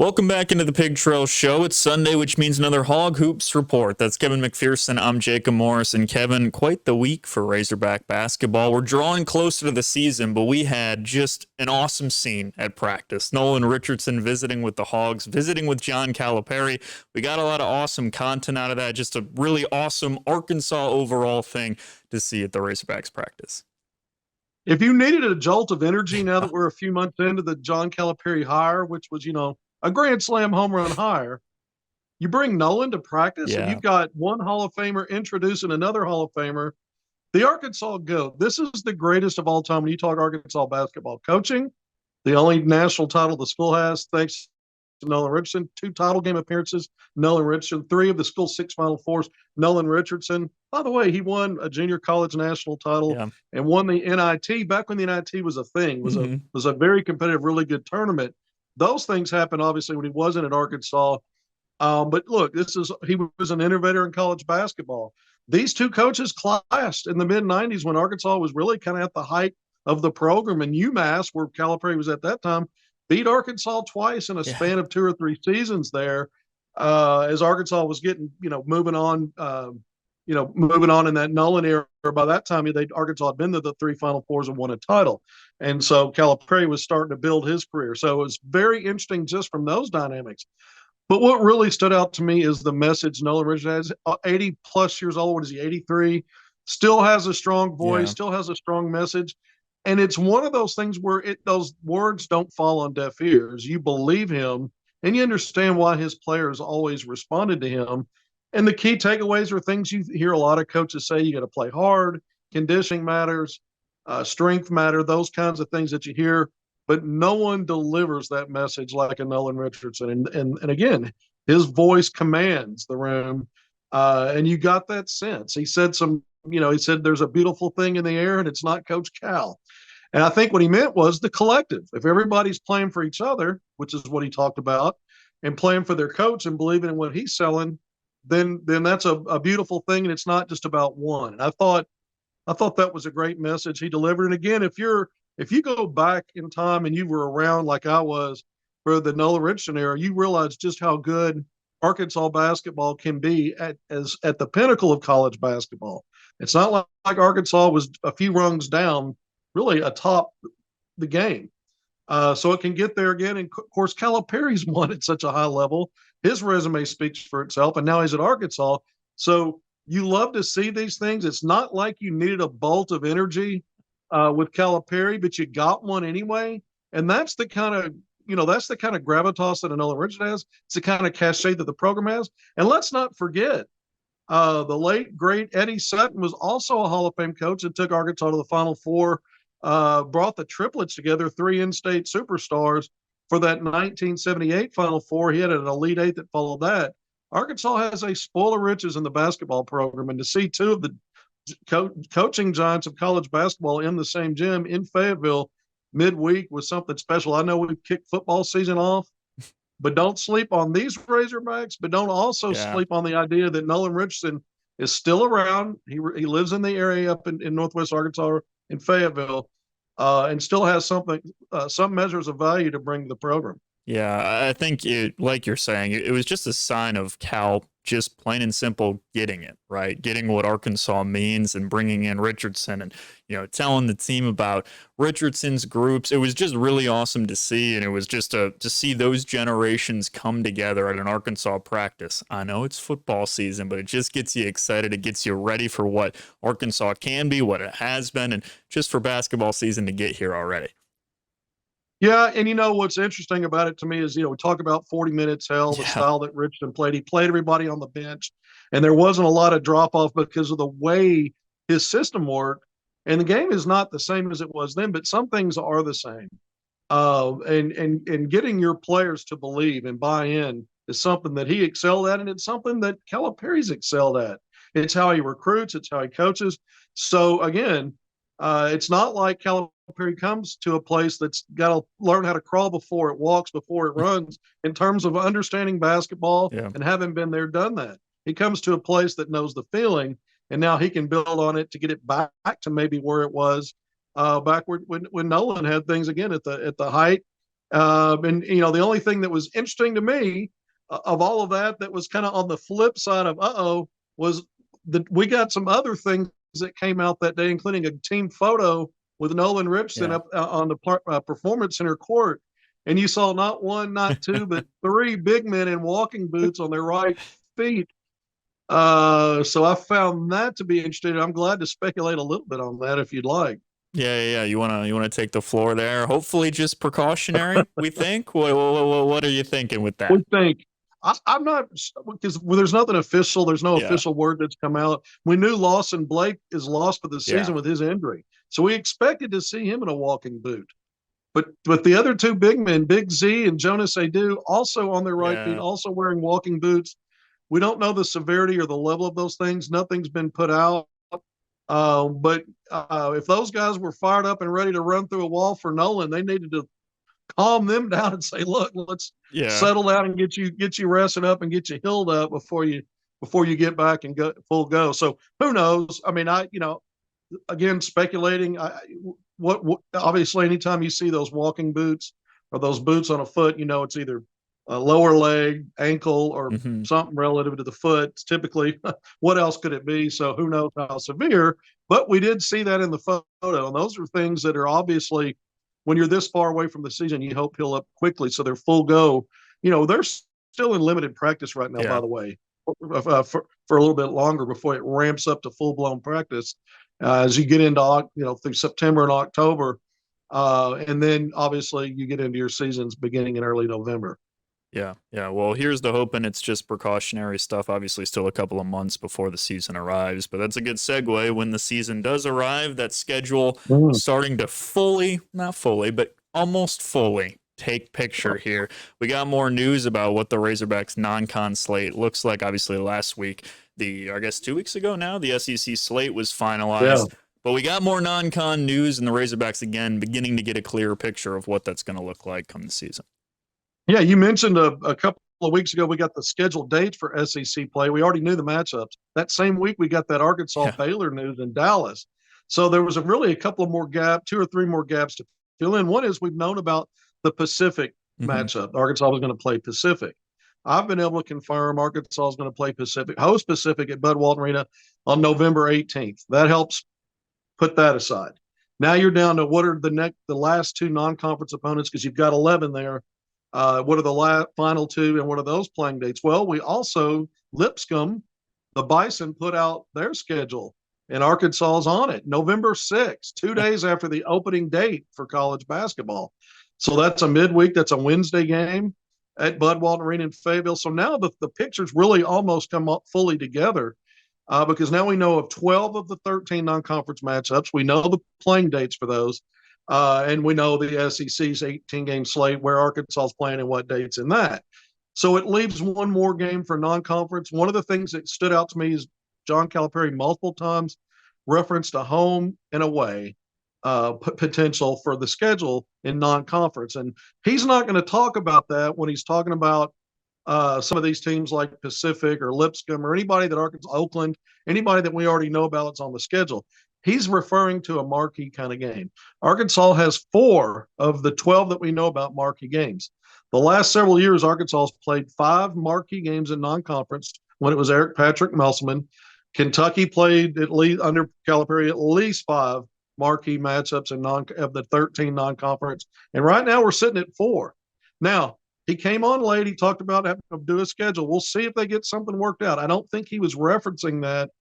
Welcome back into the Pig Trail Show. It's Sunday, which means another Hog Hoops report. That's Kevin McPherson. I'm Jacob Morris. And Kevin, quite the week for Razorback basketball. We're drawing closer to the season, but we had just an awesome scene at practice. Nolan Richardson visiting with the Hogs, visiting with John Calipari. We got a lot of awesome content out of that. Just a really awesome Arkansas overall thing to see at the Razorbacks practice. If you needed a jolt of energy now that we're a few months into the John Calipari hire, which was, a grand slam home run hire, you bring Nolan to practice and Yeah. you've got one Hall of Famer introducing another Hall of Famer. The Arkansas GOAT. This is the greatest of all time when you talk Arkansas basketball coaching. The only national title the school has, thanks to Nolan Richardson. 2 title game appearances, Nolan Richardson. 3 of the school's 6 Final Fours, Nolan Richardson. By the way, he won a junior college national title and won the NIT back when the NIT was a thing. Was a very competitive, really good tournament. Those things happened obviously when he wasn't at Arkansas. But look, he was an innovator in college basketball. These 2 coaches clashed in the mid '90s when Arkansas was really kind of at the height of the program, and UMass, where Calipari was at that time, beat Arkansas twice in a span of 2 or 3 seasons there. As Arkansas was getting, moving on in that Nolan era. By that time, Arkansas had been to the 3 Final Fours and won a title. And so Calipari was starting to build his career. So it was very interesting just from those dynamics. But what really stood out to me is the message Nolan Richardson has. 80 plus years old. What is he, 83? Still has a strong voice, still has a strong message. And it's one of those things where those words don't fall on deaf ears. You believe him and you understand why his players always responded to him. And the key takeaways are things you hear a lot of coaches say: you got to play hard, conditioning matters, strength matter, those kinds of things that you hear. But no one delivers that message like a Nolan Richardson. And again, his voice commands the room. And you got that sense. He said he said there's a beautiful thing in the air and it's not Coach Cal. And I think what he meant was the collective. If everybody's playing for each other, which is what he talked about, and playing for their coach and believing in what he's selling, then that's a beautiful thing, and it's not just about one. And I thought that was a great message he delivered. And again, if you go back in time and you were around like I was for the Nolan Richardson era, you realize just how good Arkansas basketball can be at the pinnacle of college basketball. It's not like Arkansas was a few rungs down, really atop the game. So it can get there again. And of course, Calipari's won at such a high level. His resume speaks for itself, and now he's at Arkansas. So you love to see these things. It's not like you needed a bolt of energy with Calipari, but you got one anyway. And that's the kind of gravitas that Nolan Richardson has. It's the kind of cachet that the program has. And let's not forget, the late, great Eddie Sutton was also a Hall of Fame coach and took Arkansas to the Final Four, brought the triplets together, 3 in-state superstars for that 1978 Final Four. He had an Elite Eight that followed that. Arkansas has a spoil of riches in the basketball program, and to see 2 of the coaching giants of college basketball in the same gym in Fayetteville midweek was something special. I know we've kicked football season off, but don't sleep on these Razorbacks, but don't also sleep on the idea that Nolan Richardson is still around. He lives in the area up in Northwest Arkansas in Fayetteville, and still has some measures of value to bring to the program. Yeah, I think like you're saying, it was just a sign of Cal just plain and simple getting it, right? Getting what Arkansas means and bringing in Richardson and, telling the team about Richardson's groups. It was just really awesome to see. And it was just to see those generations come together at an Arkansas practice. I know it's football season, but it just gets you excited. It gets you ready for what Arkansas can be, what it has been, and just for basketball season to get here already. Yeah, and what's interesting about it to me is, we talk about 40 minutes hell, the style that Richardson played. He played everybody on the bench, and there wasn't a lot of drop-off because of the way his system worked. And the game is not the same as it was then, but some things are the same. And getting your players to believe and buy in is something that he excelled at, and it's something that Calipari's excelled at. It's how he recruits. It's how he coaches. So, again, it's not like Calipari comes to a place that's got to learn how to crawl before it walks, before it runs, in terms of understanding basketball and having been there, done that. He comes to a place that knows the feeling, and now he can build on it to get it back to maybe where it was back when Nolan had things again at the height And the only thing that was interesting to me of all of that was kind of on the flip side of was that we got some other things that came out that day, including a team photo with Nolan Richardson up on the Performance Center court. And you saw not one, not two, but three big men in walking boots on their right feet. So I found that to be interesting. I'm glad to speculate a little bit on that if you'd like. Yeah. You wanna take the floor there? Hopefully, just precautionary. We think. What are you thinking with that? We think. I'm not because there's nothing official. There's no Yeah. official word that's come out. We knew Lawson Blake is lost for the season with his injury, so we expected to see him in a walking boot. But the other two big men, Big Z and Jonas Adu, also on their right feet, also wearing walking boots. We don't know the severity or the level of those things. Nothing's been put out. But if those guys were fired up and ready to run through a wall for Nolan, they needed to calm them down and say, look, let's settle down and get you rested up and get you healed up before you get back and go full go. So who knows? I mean, again, speculating. What obviously, anytime you see those walking boots or those boots on a foot, it's either a lower leg, ankle, or something relative to the foot. It's typically, what else could it be? So who knows how severe? But we did see that in the photo, and those are things that are obviously, when you're this far away from the season, you hope heal up quickly so they're full go. They're still in limited practice right now, by the way, for a little bit longer before it ramps up to full blown practice as you get into through September and October, and then obviously you get into your seasons beginning in early November. Yeah. Well, here's the hope, and it's just precautionary stuff. Obviously, still a couple of months before the season arrives, but that's a good segue. When the season does arrive, that schedule starting to not fully, but almost fully take picture here. We got more news about what the Razorbacks non-con slate looks like. Obviously, last week, I guess 2 weeks ago now, the SEC slate was finalized. Yeah. But we got more non-con news, and the Razorbacks, again, beginning to get a clearer picture of what that's going to look like come the season. Yeah, you mentioned a couple of weeks ago we got the scheduled dates for SEC play. We already knew the matchups. That same week we got that Arkansas-Baylor news in Dallas. So there was really a couple of more gaps, 2 or 3 more gaps to fill in. One is we've known about the Pacific matchup. Arkansas was going to play Pacific. I've been able to confirm Arkansas is going to play Pacific, host Pacific at Bud Walton Arena on November 18th. That helps put that aside. Now you're down to what are the last 2 non-conference opponents, because you've got 11 there. What are the final 2, and what are those playing dates? Well, we also, Lipscomb, the Bison, put out their schedule, and Arkansas is on it. November 6th, 2 days after the opening date for college basketball. So that's a midweek. That's a Wednesday game at Bud Walton Arena in Fayetteville. So now the pictures really almost come up fully together because now we know of 12 of the 13 non-conference matchups. We know the playing dates for those. And we know the SEC's 18-game slate, where Arkansas is playing and what dates in that. So it leaves one more game for non-conference. One of the things that stood out to me is John Calipari multiple times referenced a home and away potential for the schedule in non-conference. And he's not going to talk about that when he's talking about some of these teams like Pacific or Lipscomb or anybody that Oakland, anybody that we already know about that's on the schedule. He's referring to a marquee kind of game. Arkansas has 4 of the 12 that we know about marquee games. The last several years, Arkansas has played 5 marquee games in non-conference when it was Eric Patrick Musselman. Kentucky played at least under Calipari at least 5 marquee matchups of the 13 non-conference. And right now we're sitting at 4. Now, he came on late. He talked about having to do a schedule. We'll see if they get something worked out. I don't think he was referencing that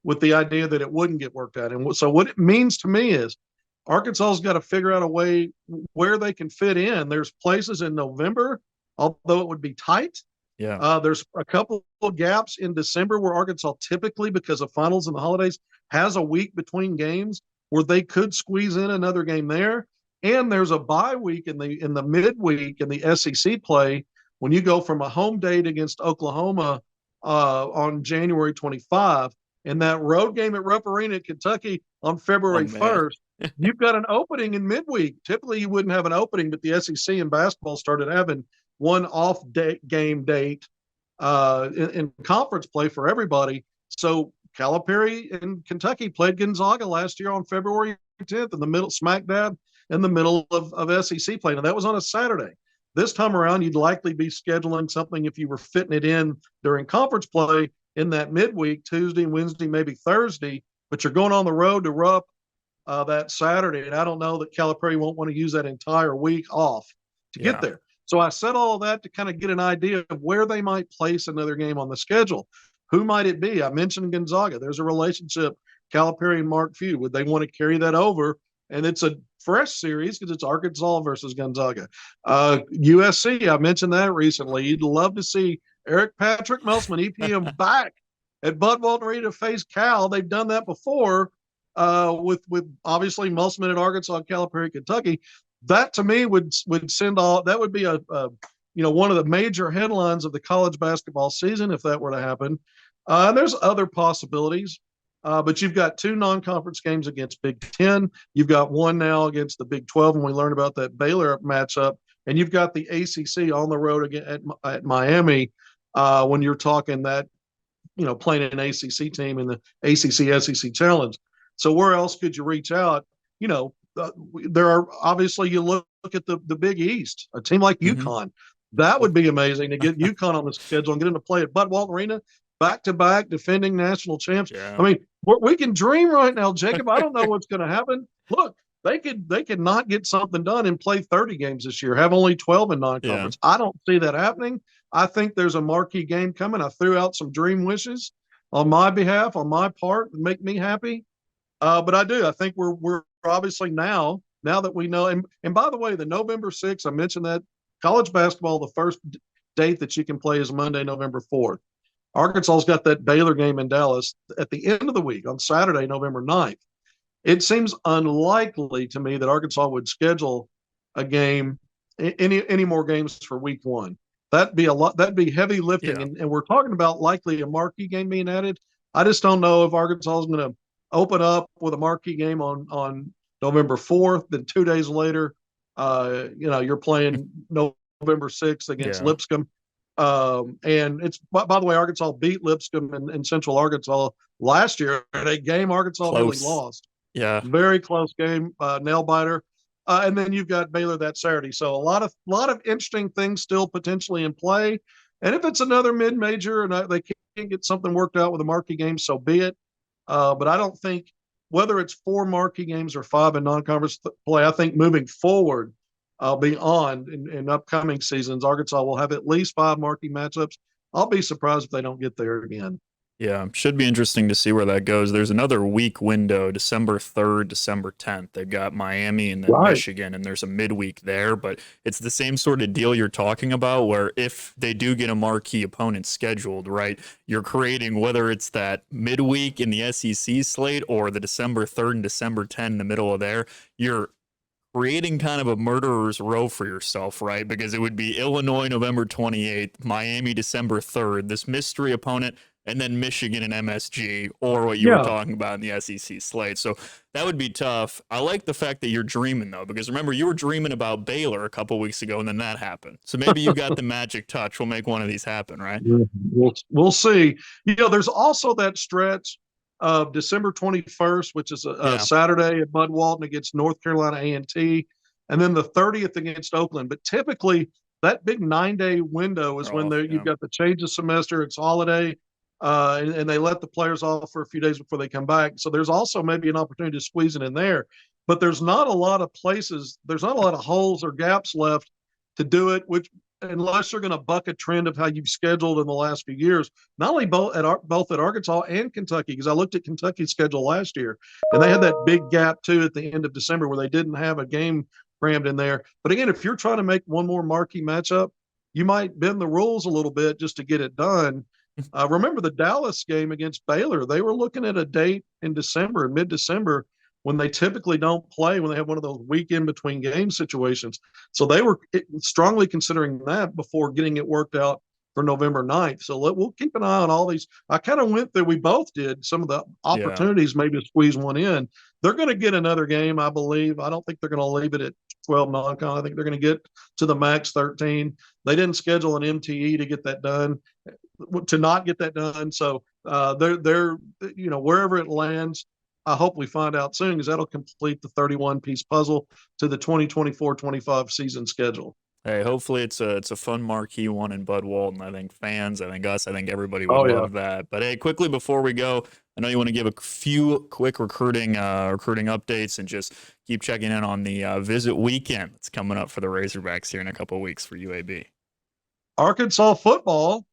with the idea that it wouldn't get worked out. And so what it means to me is Arkansas's got to figure out a way where they can fit in. There's places in November, although it would be tight. Yeah. There's a couple of gaps in December where Arkansas typically, because of finals and the holidays, has a week between games where they could squeeze in another game there. And there's a bye week in the midweek in the SEC play when you go from a home date against Oklahoma on January 25 and that road game at Rupp Arena at Kentucky on February 1st, you've got an opening in midweek. Typically, you wouldn't have an opening, but the SEC in basketball started having one game date in conference play for everybody. So Calipari in Kentucky played Gonzaga last year on February 10th in the middle smack dab in the middle of SEC play. And that was on a Saturday. This time around, you'd likely be scheduling something if you were fitting it in during conference play in that midweek, Tuesday, Wednesday, maybe Thursday, but you're going on the road to Rupp that Saturday. And I don't know that Calipari won't want to use that entire week off to get Yeah. there. So I said all of that to kind of get an idea of where they might place another game on the schedule. Who might it be? I mentioned Gonzaga. There's a relationship, Calipari and Mark Few. Would they want to carry that over? And it's a fresh series because it's Arkansas versus Gonzaga. USC, I mentioned that recently. You'd love to see Eric Patrick Musselman, EPM, back at Bud Walton Arena to face Cal. They've done that before with obviously Musselman at Arkansas, Calipari, Kentucky. That to me would send all. That would be a one of the major headlines of the college basketball season if that were to happen. And there's other possibilities. But you've got two non-conference games against Big Ten. You've got one now against the Big 12, and we learned about that Baylor matchup. And you've got the ACC on the road again at Miami when you're talking that, playing an ACC team in the ACC SEC Challenge. So where else could you reach out? There are obviously you look at the Big East, a team like UConn. That would be amazing to get UConn on the schedule and get them to play at Bud Walton Arena back-to-back defending national champs. Yeah. I mean, we can dream right now, Jacob. I don't know what's going to happen. Look, they could not get something done and play 30 games this year, have only 12 in non-conference. Yeah. I don't see that happening. I think there's a marquee game coming. I threw out some dream wishes on my behalf, on my part, to make me happy. But I do. I think we're obviously now that we know. And by the way, the November 6th, I mentioned that college basketball, the first date that you can play is Monday, November 4th. Arkansas's got that Baylor game in Dallas at the end of the week on Saturday, November 9th. It seems unlikely to me that Arkansas would schedule a game, any more games for week one. That'd be a lot. That'd be heavy lifting. Yeah. And we're talking about likely a marquee game being added. I just don't know if Arkansas is going to open up with a marquee game on November 4th. Then 2 days later, you're playing November 6th against Lipscomb. And it's, by the way, Arkansas beat Lipscomb in Central Arkansas last year in a game Arkansas really lost. Yeah. Very close game, nail biter. And then you've got Baylor that Saturday. So a lot of interesting things still potentially in play. And if it's another mid-major and they can't get something worked out with a marquee game, so be it. But I don't think whether it's 4 marquee games or 5 in non-conference play, I think moving forward beyond in upcoming seasons, Arkansas will have at least 5 marquee matchups. I'll be surprised if they don't get there again. Yeah, should be interesting to see where that goes. There's another week window, December 3rd, December 10th. They've got Miami and then Michigan, and there's a midweek there. But it's the same sort of deal you're talking about, where if they do get a marquee opponent scheduled, right, you're creating, whether it's that midweek in the SEC slate or the December 3rd and December 10th in the middle of there, you're creating kind of a murderer's row for yourself, right? Because it would be Illinois November 28th, Miami December 3rd, this mystery opponent, and then Michigan and MSG, or what you were talking about in the SEC slate. So that would be tough. I like the fact that you're dreaming, though, because remember, you were dreaming about Baylor a couple weeks ago, and then that happened. So maybe you got the magic touch. We'll make one of these happen, right? We'll see. There's also that stretch of December 21st, which is a Saturday at Bud Walton against North Carolina A&T, and then the 30th against Oakland. But typically, that big 9-day window is when you've got the change of semester, it's holiday, and they let the players off for a few days before they come back. So there's also maybe an opportunity to squeeze it in there. But there's not a lot of places, there's not a lot of holes or gaps left to do it, which unless you're going to buck a trend of how you've scheduled in the last few years, not only both at Arkansas and Kentucky, because I looked at Kentucky's schedule last year, and they had that big gap, too, at the end of December where they didn't have a game crammed in there. But again, if you're trying to make one more marquee matchup, you might bend the rules a little bit just to get it done. Remember the Dallas game against Baylor. They were looking at a date in December, mid-December, when they typically don't play, when they have one of those weekend between game situations. So they were strongly considering that before getting it worked out for November 9th. So we'll keep an eye on all these. I kind of went through, we both did, some of the opportunities maybe to squeeze one in. They're going to get another game, I believe. I don't think they're going to leave it at 12 non-con. I think they're going to get to the max 13. They didn't schedule an MTE to get that done, to not get that done. So they're wherever it lands, I hope we find out soon because that'll complete the 31-piece puzzle to the 2024-25 season schedule. Hey, hopefully it's a fun marquee one in Bud Walton. I think fans, I think us, I think everybody would Oh yeah. love that. But hey, quickly before we go, I know you want to give a few quick recruiting updates and just keep checking in on the visit weekend that's coming up for the Razorbacks here in a couple of weeks for UAB. Arkansas football.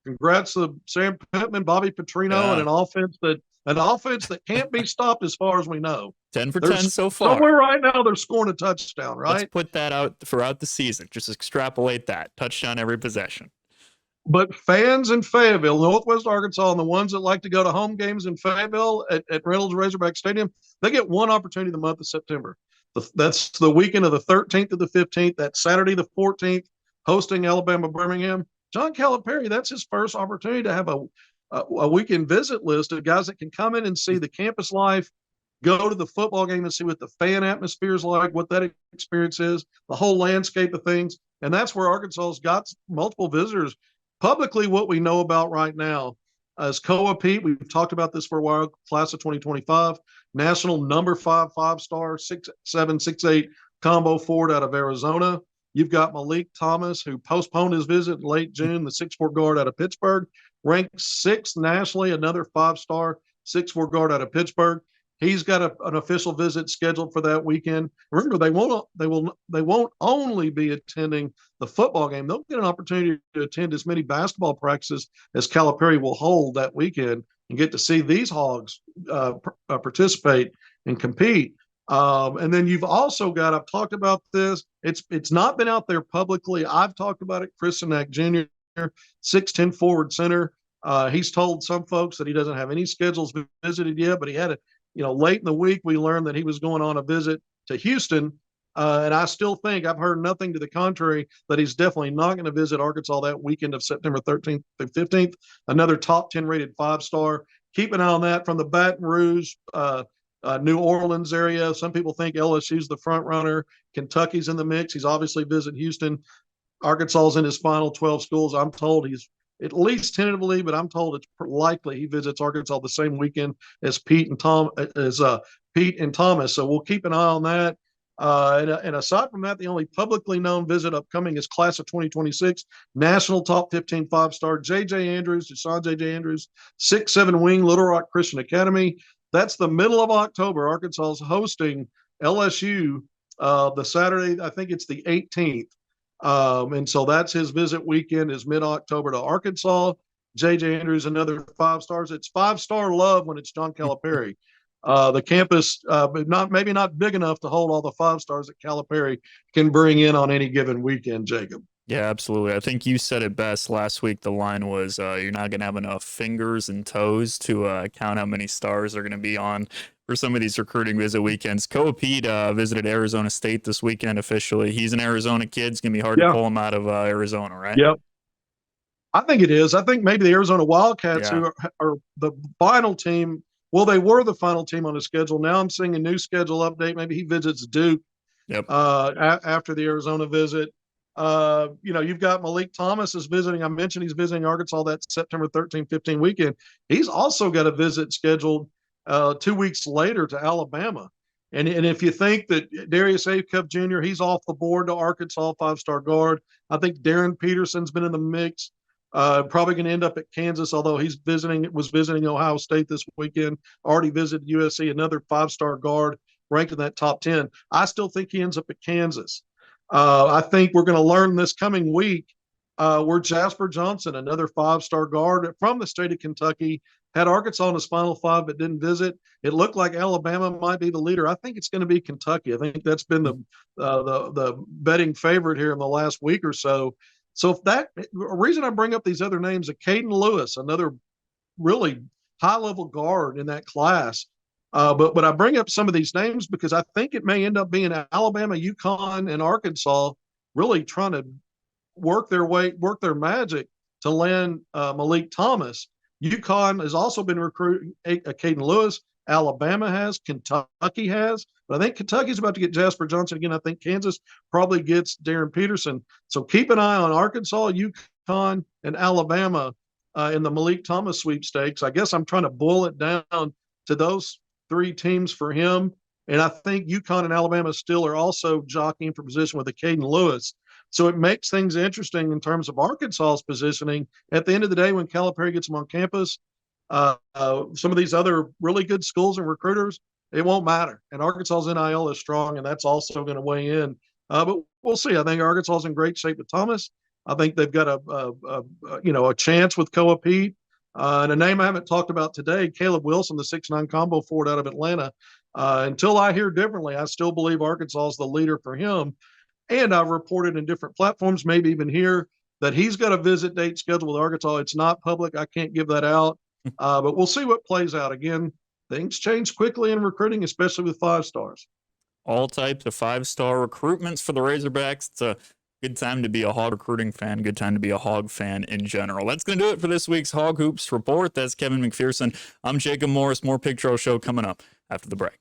Congrats to Sam Pittman, Bobby Petrino, and Yeah, an offense that can't be stopped as far as we know. 10 for 10 There's so somewhere far. right now they're scoring a touchdown, Let's right? put that out throughout the season. Just extrapolate that touchdown every possession. But fans in Fayetteville, Northwest Arkansas, and the ones that like to go to home games in Fayetteville at Reynolds Razorback Stadium, they get one opportunity the month of September. That's the weekend of the 13th to the 15th. That's Saturday the 14th, hosting Alabama Birmingham. John Calipari, that's his first opportunity to have a weekend visit list of guys that can come in and see the campus life, go to the football game and see what the fan atmosphere is like, what that experience is, the whole landscape of things. And that's where Arkansas's got multiple visitors. Publicly, what we know about right now is Koa Pete. We've talked about this for a while. Class of 2025, national number 5 star, 6'7", 6'8" combo forward out of Arizona. You've got Malik Thomas, who postponed his visit in late June, the 6'4" guard out of Pittsburgh, ranked sixth nationally, another 5-star, 6'4" guard out of Pittsburgh. He's got an official visit scheduled for that weekend. Remember, they won't only be attending the football game. They'll get an opportunity to attend as many basketball practices as Calipari will hold that weekend and get to see these Hogs participate and compete. And then you've also got, I've talked about this. It's not been out there publicly. I've talked about it. Chris Sinak Jr., 6'10" forward center. He's told some folks that he doesn't have any schedules visited yet, but he had late in the week, we learned that he was going on a visit to Houston. And I still think I've heard nothing to the contrary that he's definitely not going to visit Arkansas that weekend of September 13th through 15th. Another top 10 rated 5-star. Keep an eye on that from the Baton Rouge, New Orleans area. Some people think LSU's the front runner. Kentucky's in the mix. He's obviously visited Houston. Arkansas's in his final 12 schools. I'm told he's at least tentatively, but I'm told it's likely he visits Arkansas the same weekend as Pete and Thomas. So we'll keep an eye on that. And aside from that, the only publicly known visit upcoming is class of 2026, national top 15 5-star J.J. Andrews, Deshaun J.J. Andrews, 6'7" wing, Little Rock Christian Academy. That's the middle of October. Arkansas is hosting LSU the Saturday, I think it's the 18th. And so that's his visit weekend is mid-October to Arkansas. J.J. Andrews, another 5 stars. It's 5-star love when it's John Calipari. The campus, maybe not big enough to hold all the 5 stars that Calipari can bring in on any given weekend, Jacob. Yeah, absolutely. I think you said it best last week. The line was you're not going to have enough fingers and toes to count how many stars are going to be on for some of these recruiting visit weekends. Koa Pete visited Arizona State this weekend officially. He's an Arizona kid. It's going to be hard to pull him out of Arizona, right? Yep. I think it is. I think maybe the Arizona Wildcats, who are the final team, well, they were the final team on the schedule. Now I'm seeing a new schedule update. Maybe he visits Duke after the Arizona visit. You've got Malik Thomas is visiting. I mentioned he's visiting Arkansas that September 13, 15 weekend. He's also got a visit scheduled 2 weeks later to Alabama. And if you think that Darius Acuff Jr., he's off the board to Arkansas, 5-star guard. I think Darren Peterson's been in the mix. Probably going to end up at Kansas, although was visiting Ohio State this weekend. Already visited USC, another 5-star guard ranked in that top 10. I still think he ends up at Kansas. I think we're going to learn this coming week where Jasper Johnson, another 5-star guard from the state of Kentucky, had Arkansas in his final 5 but didn't visit. It looked like Alabama might be the leader. I think it's going to be Kentucky. I think that's been the betting favorite here in the last week or so. So if that reason I bring up these other names, Caden Lewis, another really high-level guard in that class. But I bring up some of these names because I think it may end up being Alabama, UConn, and Arkansas really trying to work their magic to land Malik Thomas. UConn has also been recruiting Caden Lewis. Alabama has. Kentucky has. But I think Kentucky's about to get Jasper Johnson again. I think Kansas probably gets Darren Peterson. So keep an eye on Arkansas, UConn, and Alabama in the Malik Thomas sweepstakes. I guess I'm trying to boil it down to those three teams for him. And I think UConn and Alabama still are also jockeying for position with a Caden Lewis. So it makes things interesting in terms of Arkansas's positioning. At the end of the day, when Calipari gets them on campus, some of these other really good schools and recruiters, it won't matter. And Arkansas's NIL is strong, and that's also going to weigh in. But we'll see. I think Arkansas's in great shape with Thomas. I think they've got a chance with Koa Pete. And a name I haven't talked about today, Caleb Wilson, the 6'9" combo forward out of Atlanta. Until I hear differently, I still believe Arkansas is the leader for him. And I've reported in different platforms, maybe even here, that he's got a visit date scheduled with Arkansas. It's not public. I can't give that out. But we'll see what plays out. Again, things change quickly in recruiting, especially with 5-stars. All types of 5-star recruitments for the Razorbacks. It's a good time to be a Hog recruiting fan. Good time to be a Hog fan in general. That's going to do it for this week's Hog Hoops Report. That's Kevin McPherson. I'm Jacob Morris. More Picture Show coming up after the break.